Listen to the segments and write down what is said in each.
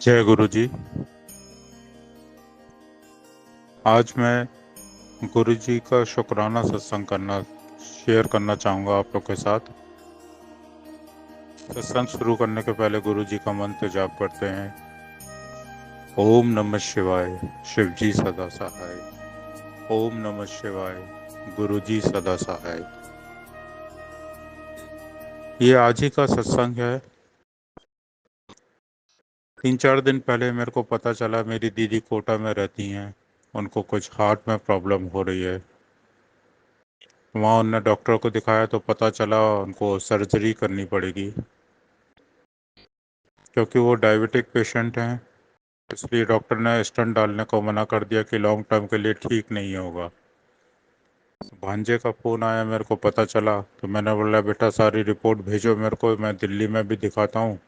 जय गुरु जी। आज मैं गुरु जी का शुक्राना सत्संग शेयर करना चाहूँगा आप लोग के साथ। सत्संग शुरू करने के पहले गुरु जी का मंत्र जाप करते हैं। ओम नमः शिवाय, शिव जी सदा सहाय। ओम नमः शिवाय, गुरु जी सदा सहाय। ये आज ही का सत्संग है। 3-4 दिन पहले मेरे को पता चला मेरी दीदी कोटा में रहती हैं, उनको कुछ हार्ट में प्रॉब्लम हो रही है। वहाँ उनने डॉक्टर को दिखाया तो पता चला उनको सर्जरी करनी पड़ेगी, क्योंकि वो डायबिटिक पेशेंट हैं। इसलिए डॉक्टर ने स्टंट डालने को मना कर दिया कि लॉन्ग टर्म के लिए ठीक नहीं होगा। भांजे का फ़ोन आया, मेरे को पता चला तो मैंने बोला बेटा सारी रिपोर्ट भेजो मेरे को, मैं दिल्ली में भी दिखाता हूँ।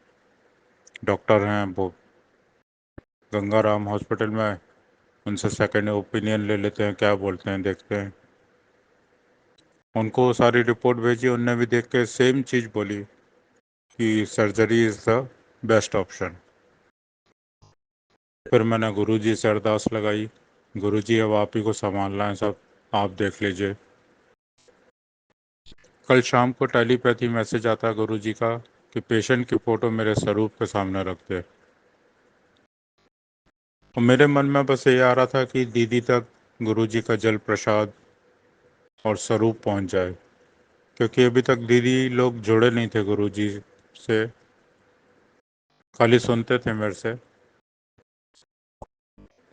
डॉक्टर हैं वो गंगाराम हॉस्पिटल में, उनसे सेकंड ओपिनियन ले लेते हैं, क्या बोलते हैं देखते हैं। उनको सारी रिपोर्ट भेजी, उनने भी देख के सेम चीज़ बोली कि surgery is the best option. फिर मैंने गुरुजी से अरदास लगाई, गुरुजी अब आप ही को संभालना है सब, आप देख लीजिए। कल शाम को टेलीपैथी मैसेज आता है गुरुजी का कि पेशेंट की फ़ोटो मेरे स्वरूप के सामने रख दे। और मेरे मन में बस ये आ रहा था कि दीदी तक गुरुजी का जल प्रसाद और स्वरूप पहुंच जाए, क्योंकि अभी तक दीदी लोग जुड़े नहीं थे गुरुजी से, खाली सुनते थे मेरे से।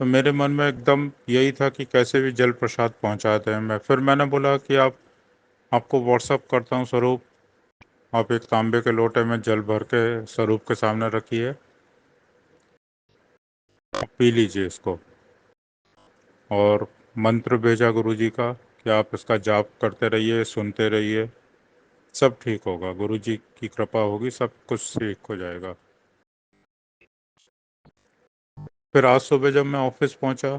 तो मेरे मन में एकदम यही था कि कैसे भी जल प्रसाद पहुंचाते हैं। मैंने बोला कि आपको व्हाट्सअप करता हूँ स्वरूप, आप एक तांबे के लोटे में जल भर के स्वरूप के सामने रखिए, आप पी लीजिए इसको। और मंत्र भेजा गुरुजी का कि आप इसका जाप करते रहिए, सुनते रहिए, सब ठीक होगा, गुरुजी की कृपा होगी, सब कुछ ठीक हो जाएगा। फिर आज सुबह जब मैं ऑफिस पहुंचा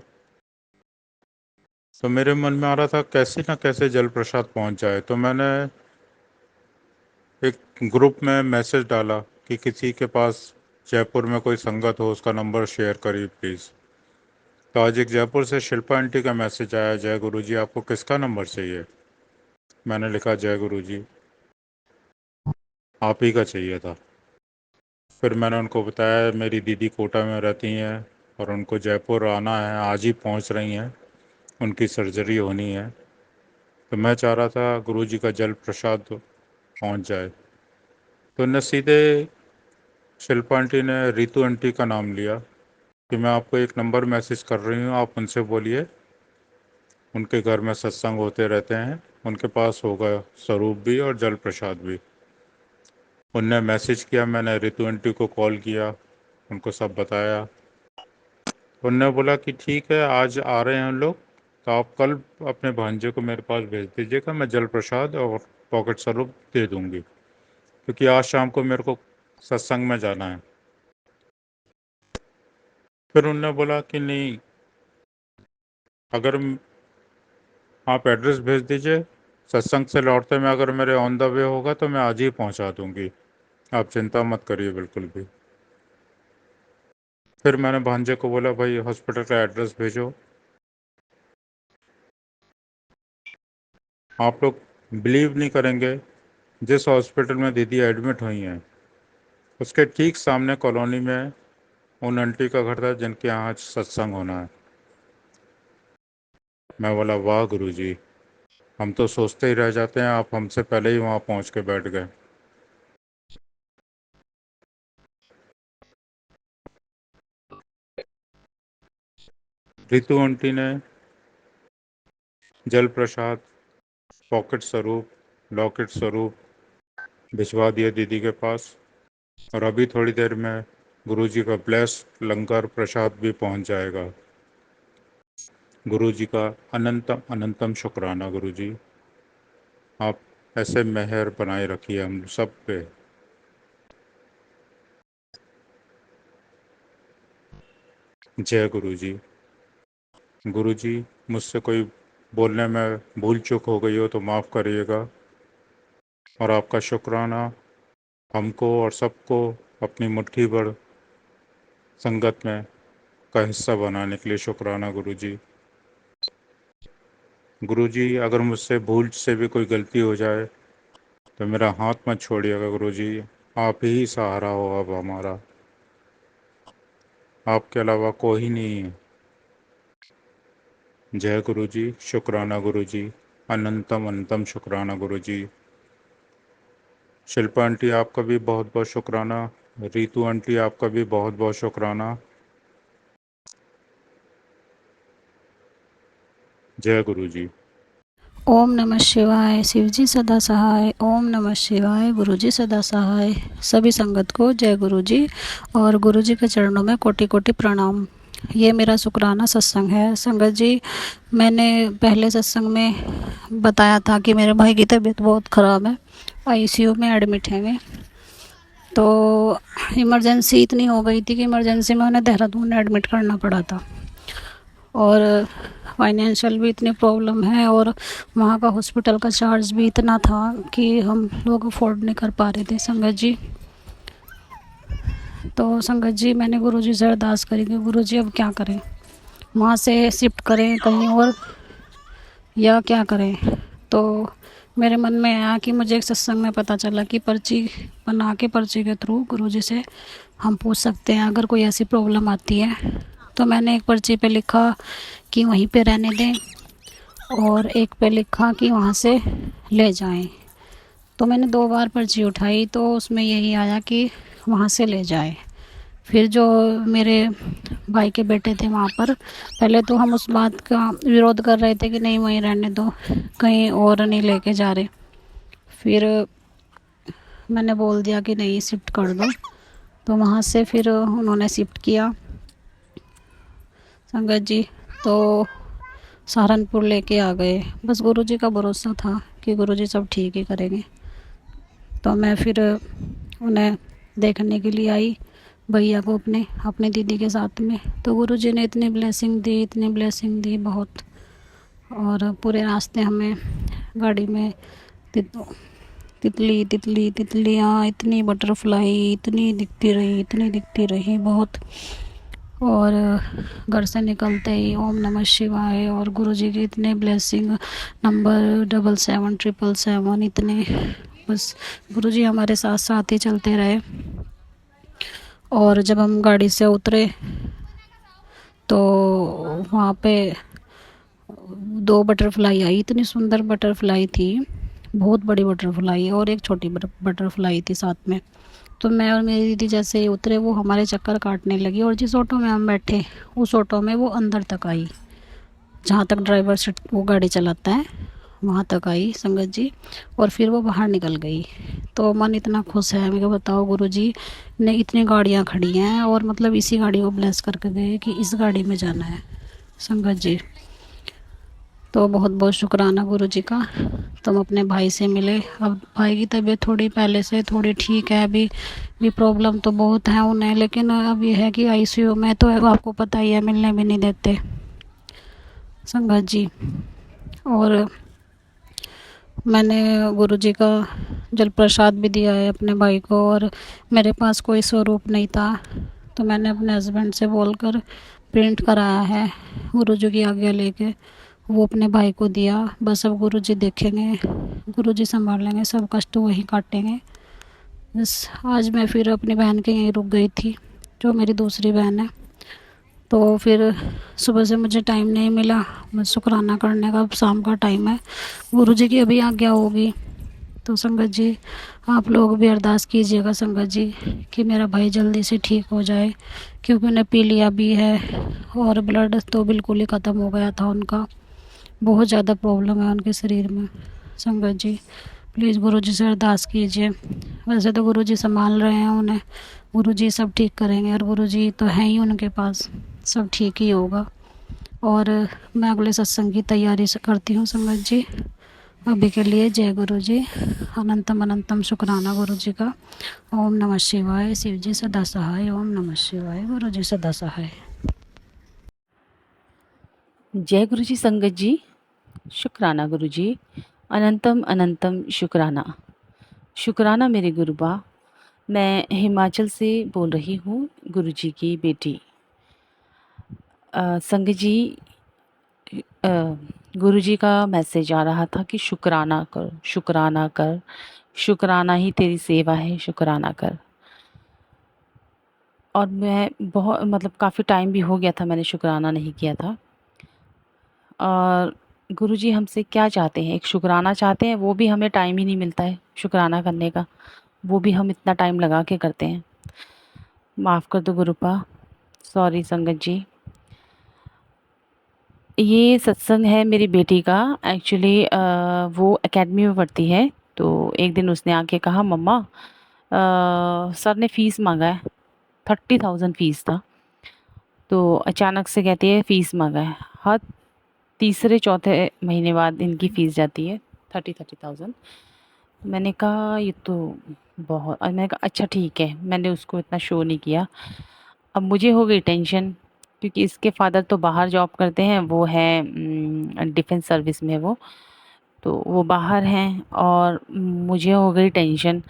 तो मेरे मन में आ रहा था कैसे ना कैसे जल प्रसाद पहुंच जाए। तो मैंने एक ग्रुप में मैसेज डाला कि किसी के पास जयपुर में कोई संगत हो उसका नंबर शेयर करिए प्लीज़। तो आज एक जयपुर से शिल्पा आंटी का मैसेज आया, जय गुरुजी आपको किसका नंबर चाहिए। मैंने लिखा जय गुरुजी, आप ही का चाहिए था। फिर मैंने उनको बताया मेरी दीदी कोटा में रहती हैं और उनको जयपुर आना है, आज ही पहुंच रही हैं, उनकी सर्जरी होनी है। तो मैं चाह रहा था गुरुजी का जल प्रसाद पहुंच जाए। तो न सीधे शिल्पा आंटी ने रितु आंटी का नाम लिया कि मैं आपको एक नंबर मैसेज कर रही हूँ, आप उनसे बोलिए, उनके घर में सत्संग होते रहते हैं, उनके पास होगा स्वरूप भी और जल प्रसाद भी। उनने मैसेज किया, मैंने रितु आंटी को कॉल किया, उनको सब बताया। उनने बोला कि ठीक है आज आ रहे हैं हम लोग, तो आप कल अपने भांजे को मेरे पास भेज दीजिएगा, मैं जल प्रसाद और पॉकेट स्वरूप दे दूंगी, क्योंकि आज शाम को मेरे को सत्संग में जाना है। फिर उनने बोला कि नहीं, अगर आप एड्रेस भेज दीजिए, सत्संग से लौटते में अगर मेरे ऑन द वे होगा तो मैं आज ही पहुंचा दूंगी, आप चिंता मत करिए बिल्कुल भी। फिर मैंने भांजे को बोला भाई हॉस्पिटल का एड्रेस भेजो। आप लोग बिलीव नहीं करेंगे, जिस हॉस्पिटल में दीदी एडमिट हुई हैं उसके ठीक सामने कॉलोनी में उन आंटी का घर था जिनके यहाँ आज सत्संग होना है। मैं बोला वाह गुरुजी, हम तो सोचते ही रह जाते हैं, आप हमसे पहले ही वहाँ पहुँच के बैठ गए। रितु आंटी ने जल प्रसाद, पॉकेट स्वरूप, लॉकेट स्वरूप भिजवा दिया दीदी के पास। और अभी थोड़ी देर में गुरुजी का ब्लेस्ड लंगर प्रसाद भी पहुंच जाएगा। गुरुजी का अनंतम अनंतम शुक्राना गुरुजी, आप ऐसे मेहर बनाए रखिए हम सब पे। जय गुरुजी। गुरुजी मुझसे कोई बोलने में भूल चूक हो गई हो तो माफ़ करिएगा, और आपका शुक्राना हमको और सबको अपनी मुट्ठी भर संगत में का हिस्सा बनाने के लिए शुक्राना गुरुजी। गुरुजी, अगर मुझसे भूल से भी कोई गलती हो जाए तो मेरा हाथ मत छोड़िएगा गुरुजी। आप ही सहारा हो अब हमारा, आपके अलावा कोई नहीं है। जय गुरुजी, शुक्राना गुरुजी, अनंतम अनंतम शुक्राना गुरुजी। शिल्पा आंटी आपका भी बहुत बहुत शुक्राना। रीतू आंटी आपका भी बहुत बहुत शुक्राना। जय गुरुजी। ओम नमः शिवाय। शिवजी सदा सहाय। ओम नमः शिवाय। गुरुजी सदा सहाय। सभी संगत को जय गुरुजी और गुरुजी के चरणों में कोटि कोटि प्रणाम। ये मेरा शुक्राना सत्संग है। संगत जी, मैंने पहले सत्संग में बताया था कि मेरे भाई की तबीयत बहुत ख़राब है, आईसीयू में एडमिट है वे। तो इमरजेंसी इतनी हो गई थी कि इमरजेंसी में उन्हें देहरादून एडमिट करना पड़ा था और फाइनेंशियल भी इतनी प्रॉब्लम है और वहाँ का हॉस्पिटल का चार्ज भी इतना था कि हम लोग अफोर्ड नहीं कर पा रहे थे। संगत जी, तो संगत जी, मैंने गुरुजी से अरदास करी कि गुरुजी अब क्या करें, वहाँ से शिफ्ट करें कहीं और या क्या करें। तो मेरे मन में आया कि मुझे एक सत्संग में पता चला कि पर्ची बना के पर्ची के थ्रू गुरुजी से हम पूछ सकते हैं अगर कोई ऐसी प्रॉब्लम आती है। तो मैंने एक पर्ची पे लिखा कि वहीं पे रहने दें और एक पे लिखा कि वहाँ से ले जाएं। तो मैंने 2 बार पर्ची उठाई तो उसमें यही आया कि वहाँ से ले जाए। फिर जो मेरे भाई के बेटे थे वहाँ पर, पहले तो हम उस बात का विरोध कर रहे थे कि नहीं वहीं रहने दो, कहीं और नहीं लेके जा रहे। फिर मैंने बोल दिया कि नहीं शिफ्ट कर दो, तो वहाँ से फिर उन्होंने शिफ्ट किया संगत जी। तो सहारनपुर लेके आ गए। बस गुरुजी का भरोसा था कि गुरुजी सब ठीक ही करेंगे। तो मैं फिर उन्हें देखने के लिए आई, भैया को अपने दीदी के साथ में। तो गुरुजी ने इतनी ब्लेसिंग दी बहुत। और पूरे रास्ते हमें गाड़ी में तितलियाँ इतनी बटरफ्लाई इतनी दिखती रही बहुत। और घर से निकलते ही ओम नमः शिवाय और गुरुजी की इतने ब्लेसिंग, नंबर 777777 इतने, बस गुरुजी हमारे साथ साथ ही चलते रहे। और जब हम गाड़ी से उतरे तो वहाँ पे 2 बटरफ्लाई आई, इतनी सुंदर बटरफ्लाई थी, बहुत बड़ी बटरफ्लाई और एक छोटी बटरफ्लाई थी साथ में। तो मैं और मेरी दीदी जैसे ही उतरे वो हमारे चक्कर काटने लगी और जिस ऑटो में हम बैठे उस ऑटो में वो अंदर तक आई, जहाँ तक ड्राइवर सीट वो गाड़ी चलाता है वहाँ तक आई संगत जी। और फिर वो बाहर निकल गई। तो मन इतना खुश है, मैं बताओ गुरुजी ने इतनी गाड़ियाँ खड़ी हैं और मतलब इसी गाड़ी को ब्लेस करके गए कि इस गाड़ी में जाना है संगत जी। तो बहुत बहुत शुक्राना गुरुजी का, तुम अपने भाई से मिले। अब भाई की तबीयत थोड़ी पहले से थोड़ी ठीक है, अभी भी प्रॉब्लम तो बहुत है उन्हें, लेकिन अब ये है कि आईसीयू में तो आपको पता ही है मिलने भी नहीं देते संगत जी। और मैंने गुरुजी का जल प्रसाद भी दिया है अपने भाई को और मेरे पास कोई स्वरूप नहीं था तो मैंने अपने हस्बैंड से बोलकर प्रिंट कराया है गुरुजी की आज्ञा लेके, वो अपने भाई को दिया। बस अब गुरुजी देखेंगे, गुरुजी संभाल लेंगे, सब कष्ट वही काटेंगे। बस आज मैं फिर अपनी बहन के यहीं रुक गई थी, जो मेरी दूसरी बहन है। तो फिर सुबह से मुझे टाइम नहीं मिला, बस शुक्राना करने का शाम का टाइम है, गुरुजी की अभी आज्ञा होगी। तो संगत जी आप लोग भी अरदास कीजिएगा संगत जी कि मेरा भाई जल्दी से ठीक हो जाए, क्योंकि उन्हें पीलिया भी है और ब्लड तो बिल्कुल ही ख़त्म हो गया था उनका, बहुत ज़्यादा प्रॉब्लम है उनके शरीर में। संगत जी प्लीज़ गुरुजी से अरदास कीजिए। वैसे तो गुरुजी संभाल रहे हैं उन्हें, गुरुजी सब ठीक करेंगे और गुरुजी तो हैं ही उनके पास, सब ठीक ही होगा। और मैं अगले सत्संग की तैयारी करती हूँ संगत जी। अभी के लिए जय गुरुजी, अनंतम अनंतम शुक्राना गुरुजी का। ओम नमः शिवाय। शिव जी सदा सहाय। ओम नमः शिवाय। गुरुजी सदा सहाय। जय गुरुजी संगत जी, शुक्राना गुरुजी, अनंतम अनंतम शुक्राना मेरे गुरुबा। मैं हिमाचल से बोल रही हूँ, गुरुजी की बेटी। संगत जी, गुरुजी का मैसेज आ रहा था कि शुक्राना कर, शुक्राना कर, शुक्राना ही तेरी सेवा है, शुक्राना कर। और मैं बहुत मतलब काफ़ी टाइम भी हो गया था, मैंने शुक्राना नहीं किया था। और गुरुजी हमसे क्या चाहते हैं? एक शुक्राना चाहते हैं, वो भी हमें टाइम ही नहीं मिलता है शुक्राना करने का, वो भी हम इतना टाइम लगा के करते हैं। माफ़ कर दो गुरुपा, सॉरी संगत जी। ये सत्संग है मेरी बेटी का। एक्चुअली वो एकेडमी में पढ़ती है, तो एक दिन उसने आके कहा, मम्मा सर ने फ़ीस मांगा है, 30,000 फ़ीस था। तो अचानक से कहती है फ़ीस मांगा है। हर तीसरे चौथे महीने बाद इनकी फ़ीस जाती है 30,000। मैंने कहा ये तो बहुत, और मैंने कहा अच्छा ठीक है, मैंने उसको इतना शो नहीं किया। अब मुझे हो गई टेंशन, क्योंकि इसके फादर तो बाहर जॉब करते हैं, वो है डिफेंस सर्विस में तो वो बाहर हैं। और मुझे हो गई टेंशन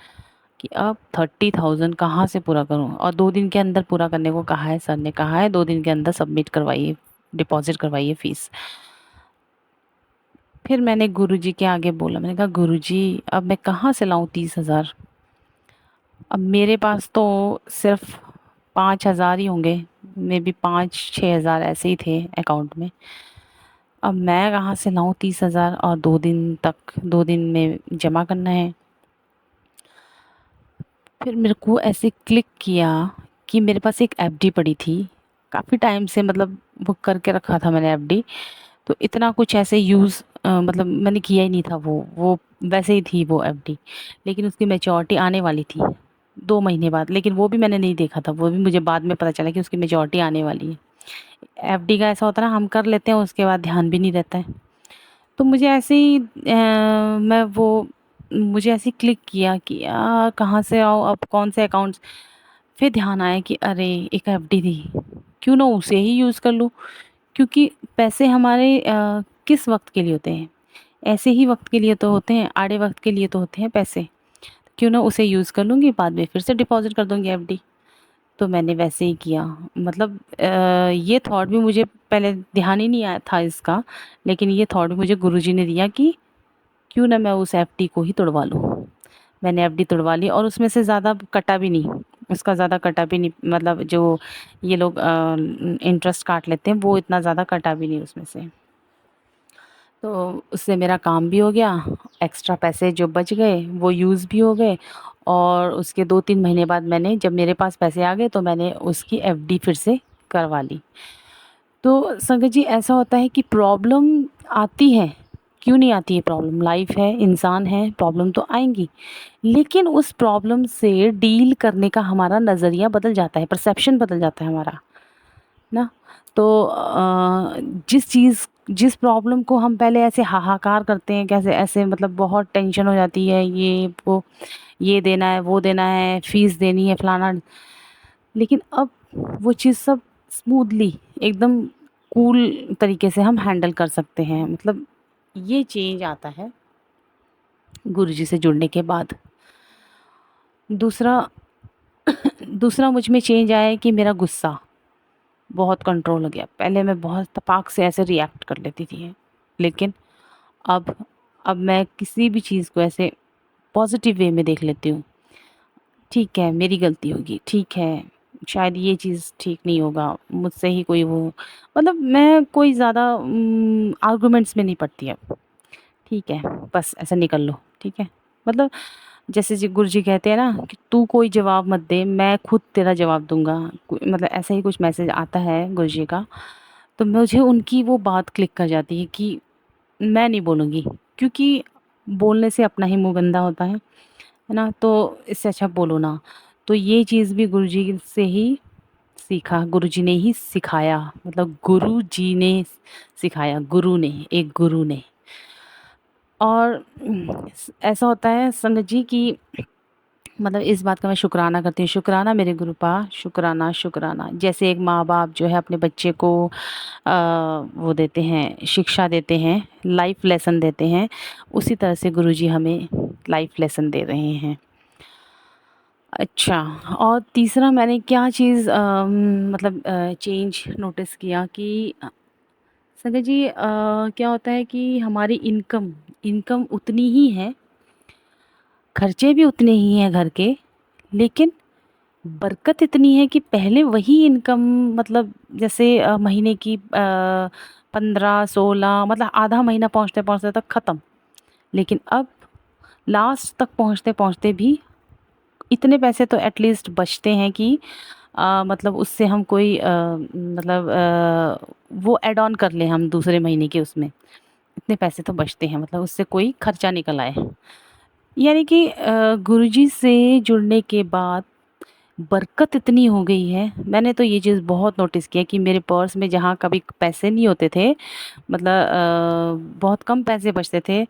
कि अब 30,000 कहाँ से पूरा करूँ, और 2 दिन के अंदर पूरा करने को कहा है, सर ने कहा है 2 दिन के अंदर सबमिट करवाइए, डिपॉज़िट करवाइए फ़ीस। फिर मैंने गुरुजी के आगे बोला, मैंने कहा गुरुजी अब मैं कहाँ से लाऊँ 30,000? अब मेरे पास तो सिर्फ 5,000 ही होंगे, मे बी 5-6 हज़ार ऐसे ही थे अकाउंट में। अब मैं कहाँ से लाऊँ 30,000, और 2 दिन में जमा करना है। फिर मेरे को ऐसे क्लिक किया कि मेरे पास एक एफडी पड़ी थी, काफ़ी टाइम से मतलब वो करके रखा था मैंने एफडी। तो इतना कुछ ऐसे यूज़ मतलब मैंने किया ही नहीं था, वो वैसे ही थी वो एफडी। लेकिन उसकी मैच्योरिटी आने वाली थी 2 महीने बाद, लेकिन वो भी मैंने नहीं देखा था, वो भी मुझे बाद में पता चला कि उसकी मैच्योरिटी आने वाली है। एफडी का ऐसा होता है ना, हम कर लेते हैं, उसके बाद ध्यान भी नहीं रहता है। तो मुझे ऐसे ही मुझे ऐसे ही क्लिक किया कि यार कहाँ से आओ, अब कौन से अकाउंट्स। फिर ध्यान आया कि अरे एक एफडी थी, क्यों ना उसे ही यूज़ कर लूँ, क्योंकि पैसे हमारे किस वक्त के लिए होते हैं? ऐसे ही वक्त के लिए तो होते हैं, आड़े वक्त के लिए तो होते हैं पैसे। क्यों ना उसे यूज़ कर लूँगी, बाद में फिर से डिपॉज़िट कर दूँगी एफडी। तो मैंने वैसे ही किया। मतलब ये थॉट भी मुझे पहले ध्यान ही नहीं आया था इसका, लेकिन ये थॉट मुझे गुरुजी ने दिया कि क्यों ना मैं उस एफडी को ही तुड़वा लूँ। मैंने एफडी तुड़वा ली, और उसमें से ज़्यादा कटा भी नहीं, उसका ज़्यादा कटा भी नहीं, मतलब जो ये लोग इंटरेस्ट काट लेते हैं, वो इतना ज़्यादा कटा भी नहीं उसमें से। तो उससे मेरा काम भी हो गया, एक्स्ट्रा पैसे जो बच गए वो यूज़ भी हो गए। और उसके 2-3 महीने बाद मैंने, जब मेरे पास पैसे आ गए, तो मैंने उसकी एफडी फिर से करवा ली। तो संगत जी ऐसा होता है कि प्रॉब्लम आती है, क्यों नहीं आती है प्रॉब्लम? लाइफ है, इंसान है, प्रॉब्लम तो आएँगी। लेकिन उस प्रॉब्लम से डील करने का हमारा नज़रिया बदल जाता है, परसेप्शन बदल जाता है हमारा, ना? तो जिस प्रॉब्लम को हम पहले ऐसे हाहाकार करते हैं, कैसे ऐसे मतलब बहुत टेंशन हो जाती है, ये वो, ये देना है, वो देना है, फ़ीस देनी है, फलाना। लेकिन अब वो चीज़ सब स्मूथली एकदम कूल तरीके से हम हैंडल कर सकते हैं। मतलब ये चेंज आता है गुरुजी से जुड़ने के बाद। दूसरा दूसरा मुझ में चेंज आया है कि मेरा गुस्सा बहुत कंट्रोल हो गया। पहले मैं बहुत तपाक से ऐसे रिएक्ट कर लेती थी, लेकिन अब अब मैं किसी भी चीज़ को ऐसे पॉज़िटिव वे में देख लेती हूँ। ठीक है, मेरी गलती होगी, ठीक है, शायद ये चीज़ ठीक नहीं होगा, मुझसे ही कोई वो, मतलब मैं कोई ज़्यादा आर्गुमेंट्स में नहीं पड़ती अब। ठीक है, बस ऐसे निकल लो, ठीक है? मतलब जैसे जी गुरुजी कहते हैं ना कि तू कोई जवाब मत दे, मैं खुद तेरा जवाब दूँगा। मतलब ऐसा ही कुछ मैसेज आता है गुरुजी का। तो मुझे उनकी वो बात क्लिक कर जाती है कि मैं नहीं बोलूँगी, क्योंकि बोलने से अपना ही मुँह गंदा होता है ना? तो इससे अच्छा बोलो ना। तो ये चीज़ भी गुरुजी से ही सीखा, गुरुजी ने ही सिखाया, मतलब गुरुजी ने सिखाया, गुरु ने, एक गुरु ने। और ऐसा होता है संगत जी कि मतलब इस बात का मैं शुक्राना करती हूँ, शुक्राना मेरे गुरुपा, शुक्राना, शुक्राना। जैसे एक माँ-बाप जो है अपने बच्चे को वो देते हैं, शिक्षा देते हैं, लाइफ़ लेसन देते हैं, उसी तरह से गुरुजी हमें लाइफ़ लेसन दे रहे हैं। अच्छा, और तीसरा मैंने क्या चीज़ मतलब चेंज नोटिस किया कि संगत जी, क्या होता है कि हमारी इनकम इनकम उतनी ही है, खर्चे भी उतने ही हैं घर के, लेकिन बरकत इतनी है कि पहले वही इनकम मतलब जैसे महीने की 15-16 मतलब आधा महीना पहुँचते-पहुँचते तक ख़त्म। लेकिन अब लास्ट तक पहुँचते-पहुँचते भी इतने पैसे तो एटलीस्ट बचते हैं कि मतलब उससे हम कोई मतलब वो ऐड ऑन कर लें हम दूसरे महीने के उसमें। इतने पैसे तो बचते हैं, मतलब उससे कोई खर्चा निकल आए। यानी कि गुरुजी से जुड़ने के बाद बरकत इतनी हो गई है, मैंने तो ये चीज़ बहुत नोटिस किया कि मेरे पर्स में जहाँ कभी पैसे नहीं होते थे, मतलब बहुत कम पैसे बचते थे,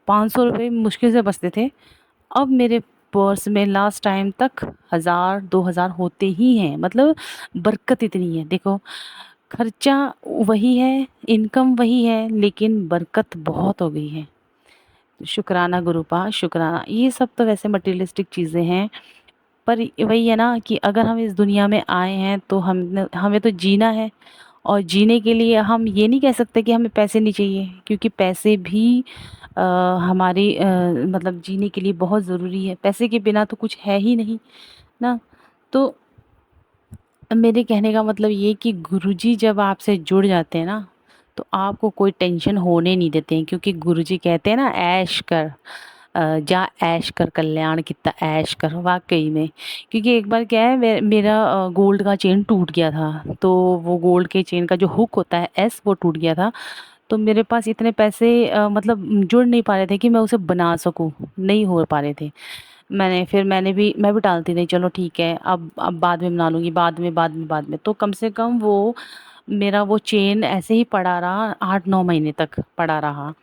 500 रुपए मुश्किल से बचते थे। अब मेरे पर्स में लास्ट टाइम तक 1000-2000 होते ही हैं, मतलब बरकत इतनी है। देखो, खर्चा वही है, इनकम वही है, लेकिन बरकत बहुत हो गई है। शुक्राना गुरूपा, शुक्राना। ये सब तो वैसे मटेरियलिस्टिक चीज़ें हैं, पर वही है ना कि अगर हम इस दुनिया में आए हैं तो हमें तो जीना है, और जीने के लिए हम ये नहीं कह सकते कि हमें पैसे नहीं चाहिए, क्योंकि पैसे भी हमारी मतलब जीने के लिए बहुत ज़रूरी है। पैसे के बिना तो कुछ है ही नहीं ना। तो मेरे कहने का मतलब ये कि गुरुजी जब आपसे जुड़ जाते हैं ना, तो आपको कोई टेंशन होने नहीं देते हैं, क्योंकि गुरुजी कहते हैं ना, ऐश कर, जा ऐश कर, कल्याण कितना ऐश कर। वाकई में, क्योंकि एक बार क्या है, मेरा गोल्ड का चेन टूट गया था, तो वो गोल्ड के चेन का जो हुक होता है एस, वो टूट गया था। तो मेरे पास इतने पैसे मतलब जुड़ नहीं पा रहे थे कि मैं उसे बना सकूं, नहीं हो पा रहे थे। मैं भी टालती रही, चलो ठीक है, अब बाद में बना लूँगी, बाद में। तो कम से कम वो मेरा वो चेन ऐसे ही पड़ा रहा, 8-9 महीने तक पड़ा रहा।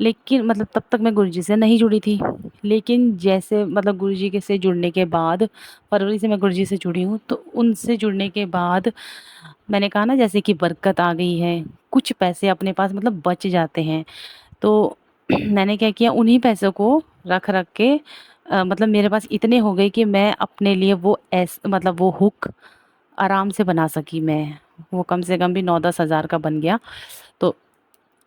लेकिन मतलब तब तक मैं गुरुजी से नहीं जुड़ी थी। लेकिन जैसे मतलब गुरुजी के से जुड़ने के बाद, फरवरी से मैं गुरुजी से जुड़ी हूँ, तो उनसे जुड़ने के बाद मैंने कहा ना, जैसे कि बरकत आ गई है, कुछ पैसे अपने पास मतलब बच जाते हैं। तो मैंने क्या किया, उन्हीं पैसों को रख के मतलब मेरे पास इतने हो गए कि मैं अपने लिए वो मतलब वो हुक आराम से बना सकी मैं। वो कम से कम भी 9-10 हज़ार का बन गया, तो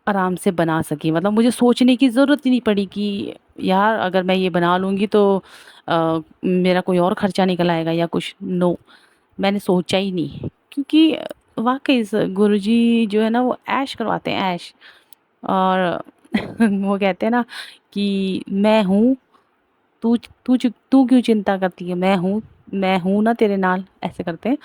आराम से बना सकी। मतलब मुझे सोचने की ज़रूरत ही नहीं पड़ी कि यार अगर मैं ये बना लूँगी तो मेरा कोई और खर्चा निकल आएगा या कुछ। नो, मैंने सोचा ही नहीं, क्योंकि वाक़ई गुरुजी जो है ना, वो ऐश करवाते हैं, ऐश। और वो कहते हैं ना कि मैं हूँ, तू क्यों चिंता करती है, मैं हूँ ना तेरे नाल, ऐसे करते हैं।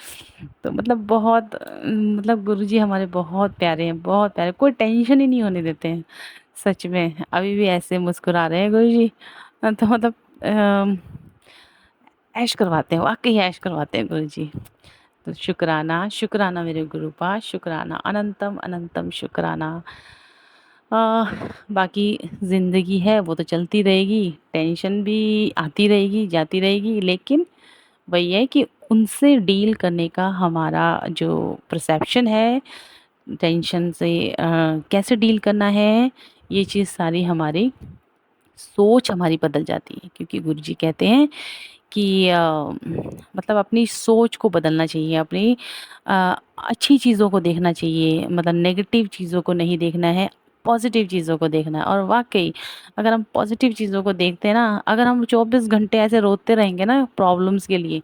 तो मतलब बहुत मतलब गुरुजी हमारे बहुत प्यारे हैं, बहुत प्यारे, कोई टेंशन ही नहीं होने देते हैं। सच में अभी भी ऐसे मुस्कुरा रहे हैं गुरुजी। तो मतलब ऐश करवाते हैं, वाकई ऐश करवाते हैं गुरुजी। तो शुक्राना, शुक्राना मेरे गुरुपा, शुक्राना, अनंतम अनंतम शुक्राना। अ, बाकी ज़िंदगी है वो तो चलती रहेगी, टेंशन भी आती रहेगी, जाती रहेगी, लेकिन वही है कि उनसे डील करने का हमारा जो परसेप्शन है, टेंशन से कैसे डील करना है, ये चीज़ सारी हमारी सोच हमारी बदल जाती है। क्योंकि गुरुजी कहते हैं कि मतलब अपनी सोच को बदलना चाहिए, अपनी अच्छी चीज़ों को देखना चाहिए, मतलब नेगेटिव चीज़ों को नहीं देखना है, पॉजिटिव चीज़ों को देखना है। और वाक़ई अगर हम पॉजिटिव चीज़ों को देखते हैं ना, अगर हम 24 घंटे ऐसे रोते रहेंगे ना प्रॉब्लम्स के लिए,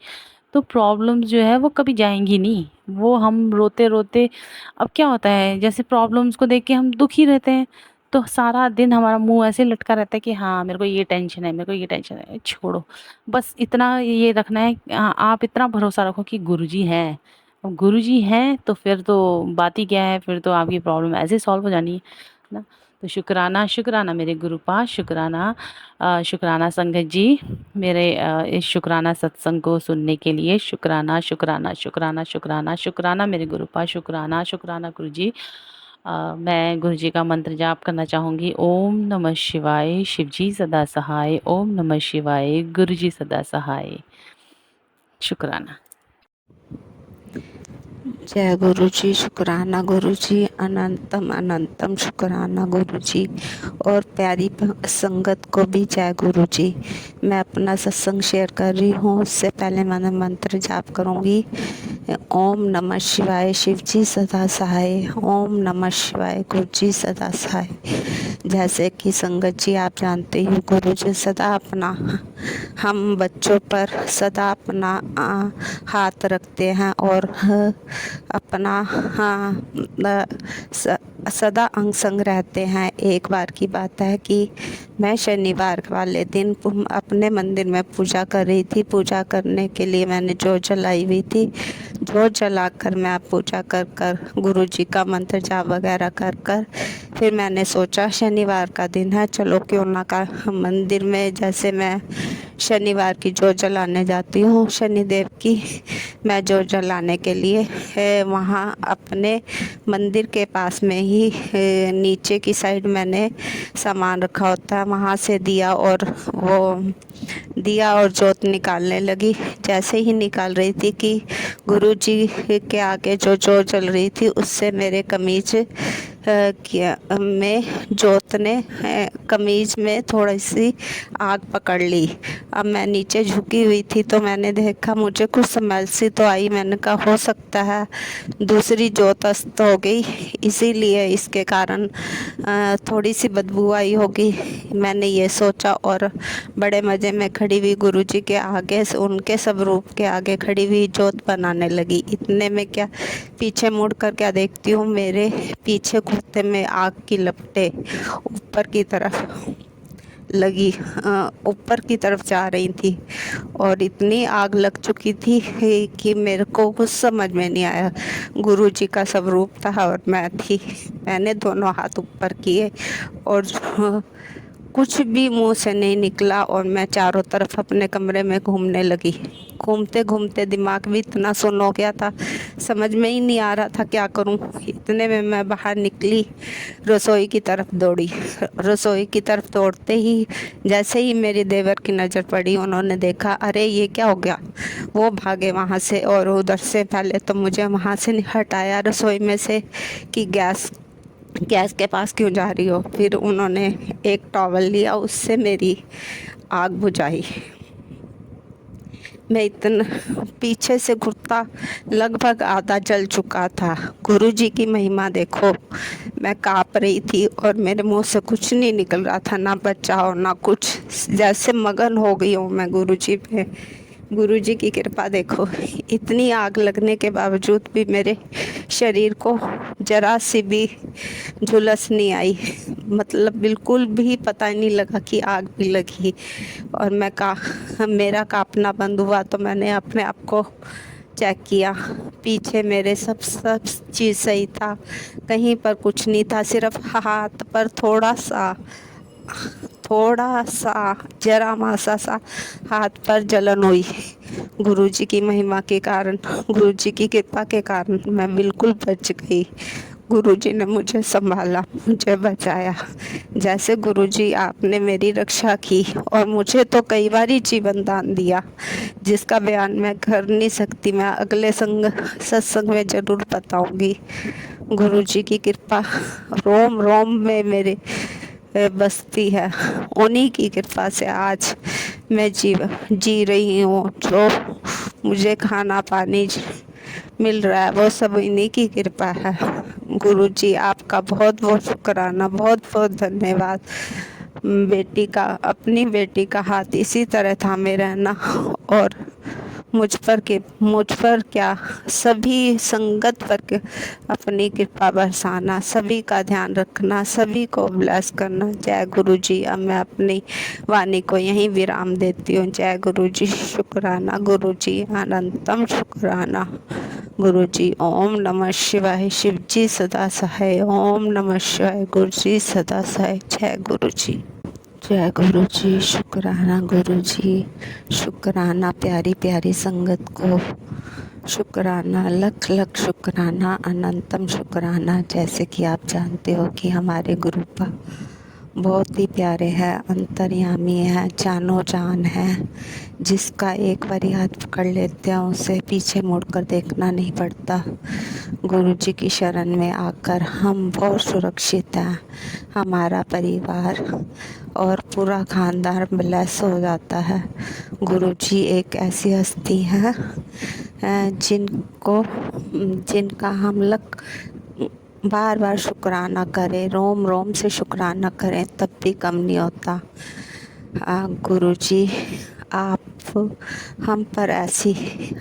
तो प्रॉब्लम्स जो है वो कभी जाएँगी नहीं। वो हम रोते-रोते, अब क्या होता है, जैसे प्रॉब्लम्स को देख के हम दुखी रहते हैं, तो सारा दिन हमारा मुँह ऐसे लटका रहता है कि हाँ, मेरे को ये टेंशन है, मेरे को ये टेंशन है। छोड़ो, बस इतना ये रखना है, आप इतना भरोसा रखो कि गुरुजी हैं। अब गुरुजी हैं तो फिर तो बात ही क्या है, फिर तो आपकी प्रॉब्लम ऐसे ही सॉल्व हो जानी है ना। तो शुक्राना, शुक्राना मेरे गुरुपा, शुक्राना। शुक्राना संगत जी, मेरे इस शुक्राना सत्संग को सुनने के लिए। शुक्राना, शुक्राना, शुक्राना, शुक्राना, शुक्राना मेरे गुरुपा, शुक्राना, शुक्राना गुरुजी। मैं गुरुजी का मंत्र जाप करना चाहूँगी। ओम नमः शिवाय, शिवजी सदा सहाय। ओम नमः शिवाय, गुरुजी सदा सहाय। शुक्राना। जय गुरु जी, शुक्राना गुरु जी, अनंतम अनंतम शुक्राना गुरु जी। और प्यारी संगत को भी जय गुरु जी। मैं अपना सत्संग शेयर कर रही हूँ, उससे पहले मैं मंत्र जाप करूँगी। ओम नमः शिवाय, शिव जी सदा सहाय। ओम नमः शिवाय, गुरु जी सदा सहाय। जैसे कि संगत जी आप जानते हो, गुरु जी सदा अपना हम बच्चों पर सदा अपना हाथ रखते हैं और अपना सदा अंग संग रहते हैं। एक बार की बात है कि मैं शनिवार वाले दिन अपने मंदिर में पूजा कर रही थी। पूजा करने के लिए मैंने जोत जलाई हुई थी। जोत जलाकर मैं पूजा कर कर गुरु जी का मंत्र जाप वगैरह कर कर फिर मैंने सोचा शनिवार का दिन है, चलो क्यों ना का मंदिर में, जैसे मैं शनिवार की जोत जलाने जाती हूँ शनिदेव की, मैं जोत जलाने के लिए वहाँ अपने मंदिर के पास में ही नीचे की साइड मैंने सामान रखा होता है, वहाँ से दिया और जोत निकालने लगी। जैसे ही निकाल रही थी कि गुरु जी के आगे जो जोत जल रही थी उससे मेरे कमीज में जोत ने कमीज में थोड़ी सी आग पकड़ ली। अब मैं नीचे झुकी हुई थी तो मैंने देखा मुझे कुछ स्मेल सी तो आई। मैंने कहा हो सकता है दूसरी जोत अस्त हो गई, इसीलिए इसके कारण थोड़ी सी बदबू आई होगी। मैंने ये सोचा और बड़े मज़े में खड़ी हुई गुरुजी के आगे, उनके सब रूप के आगे खड़ी हुई जोत बनाने लगी। इतने में क्या पीछे मुड़ कर क्या देखती हूँ, मेरे पीछे कुर्ते में आग की लपटें ऊपर की तरफ लगी, ऊपर की तरफ जा रही थी और इतनी आग लग चुकी थी कि मेरे को कुछ समझ में नहीं आया। गुरुजी का सब रूप था और मैं थी। मैंने दोनों हाथ ऊपर किए और कुछ भी मुंह से नहीं निकला और मैं चारों तरफ अपने कमरे में घूमने लगी। घूमते घूमते दिमाग भी इतना सुन्न हो गया था, समझ में ही नहीं आ रहा था क्या करूं। इतने में मैं बाहर निकली, रसोई की तरफ दौड़ी। रसोई की तरफ दौड़ते ही जैसे ही मेरी देवर की नज़र पड़ी, उन्होंने देखा अरे ये क्या हो गया। वो भागे वहाँ से और उधर से पहले तो मुझे वहाँ से हटाया रसोई में से कि गैस के पास क्यों जा रही हो। फिर उन्होंने एक टॉवल लिया, उससे मेरी आग बुझाई। मैं इतना पीछे से कुर्ता लगभग आधा जल चुका था। गुरुजी की महिमा देखो, मैं काँप रही थी और मेरे मुंह से कुछ नहीं निकल रहा था, ना बचाओ ना कुछ, जैसे मगन हो गई हूँ मैं गुरुजी पे। गुरुजी की कृपा देखो, इतनी आग लगने के बावजूद भी मेरे शरीर को जरा सी भी झुलस नहीं आई, मतलब बिल्कुल भी पता नहीं लगा कि आग भी लगी। और मेरा कांपना बंद हुआ तो मैंने अपने आप को चेक किया, पीछे मेरे सब चीज़ सही था, कहीं पर कुछ नहीं था। सिर्फ हाथ पर थोड़ा सा जरा मासा सा हाथ पर जलन हुई। गुरुजी की महिमा के कारण, गुरुजी की कृपा के कारण मैं बिल्कुल बच गई। गुरुजी ने मुझे संभाला, मुझे बचाया। जैसे गुरुजी आपने मेरी रक्षा की और मुझे तो कई बार ही जीवन दान दिया, जिसका बयान मैं कर नहीं सकती। मैं अगले सत्संग में ज़रूर बताऊंगी। गुरुजी की कृपा रोम रोम में मेरे बसती है। उन्हीं की कृपा से आज मैं जी रही हूँ। जो मुझे खाना पानी मिल रहा है वो सब इन्हीं की कृपा है। गुरुजी आपका बहुत बहुत शुक्राना, बहुत बहुत धन्यवाद। अपनी बेटी का हाथ इसी तरह थामे रहना और मुझ पर क्या सभी संगत पर अपनी कृपा बरसाना, सभी का ध्यान रखना, सभी को ब्लेस करना। जय गुरु जी। अब मैं अपनी वाणी को यहीं विराम देती हूँ। जय गुरु जी, शुक्राना गुरु जी, अनंतम शुक्राना गुरु जी। ओम नमः शिवाय, शिव जी सदा सहाय। ओम नमः शिवाय, गुरु जी सदा सहाय। जय गुरु जी। जय गुरु जी, शुक्राना गुरु जी, शुक्राना प्यारी प्यारी संगत को, शुक्राना लख लख शुक्राना, अनंतम शुक्राना। जैसे कि आप जानते हो कि हमारे गुरु का बहुत ही प्यारे हैं, अंतर्यामी है, जानो जान है। जिसका एक बारी हाथ पकड़ लेते हैं उसे पीछे मुड़कर देखना नहीं पड़ता। गुरु जी की शरण में आकर हम बहुत सुरक्षित हैं। हमारा परिवार और पूरा खानदान ब्लेस हो जाता है। गुरु जी एक ऐसी हस्ती है जिनका हम लोग बार बार शुक्राना करें, रोम रोम से शुक्राना करें तब भी कम नहीं होता। गुरु जी आप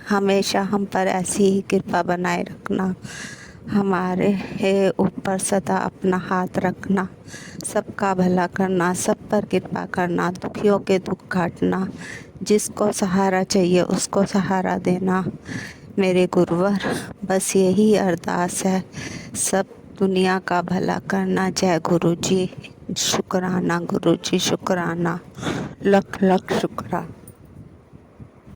हमेशा हम पर ऐसी ही कृपा बनाए रखना। हमारे ऊपर सदा अपना हाथ रखना, सबका भला करना, सब पर कृपा करना, दुखियों के दुख काटना, जिसको सहारा चाहिए उसको सहारा देना। मेरे गुरुवर, बस यही अरदास है, सब दुनिया का भला करना। जय गुरु जी, शुक्राना गुरु जी, शुक्राना, लख लख शुक्राना।